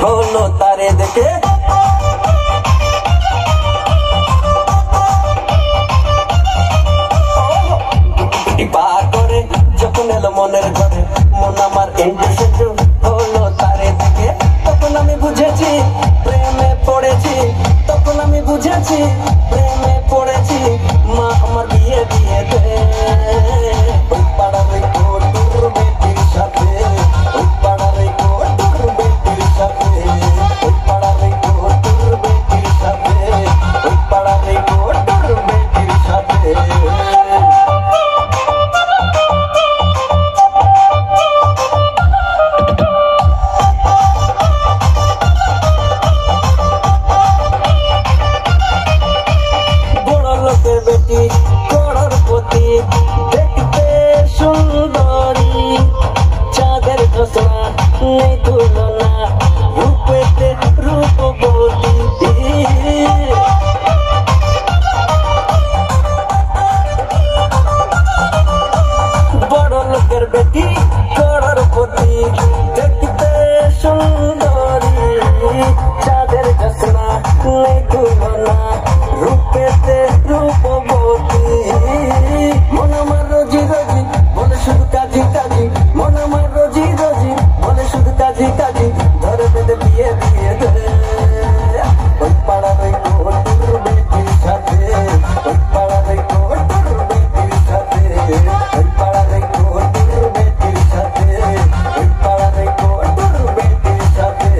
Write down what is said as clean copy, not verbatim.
হলো তারে দেখে পার করে যখন এলো মনের ঘরে মন আমার ইন্টারেস্ট হলো তারে দেখে তখন আমি বুঝেছি প্রেমে পড়েছি তখন আমি বুঝেছি প্রেমে পড়েছি মা আমার বিয়ে দিয়ে দে ওই পাড়ার ওই কোটুর বেটির সাথে ওই পাড়ার ওই কোটুর বেটির সাথে ওই পাড়ার ওই কোটুর বেটির সাথে ওই পাড়ার ওই কোটুর বেটির সাথে বেটি করোড়পতি দেখতে সুন্দরী চাঁদের ধোসনা নেই তুলনা রূপেতে রূপবতী বড় লোকের বেটি করোড়পতি দেখতে সুন্দরী চাঁদের ধোসনা নেই তুলনা রূপেতে রূপবতী মন আমার রোজি রোজি বলে শুধু কাজী কাজী মন আমার রোজি রোজি বলে শুধু কাজী কাজী ধরে বেঁধে বিয়ে দিয়ে দে ওই পাড়ার ওই কোটুর বেটির সাথে ওই পাড়ার ওই কোটুর বেটির সাথে ওই পাড়ার ওই কোটুর বেটির সাথে ওই পাড়ার ওই কোটুর বেটির সাথে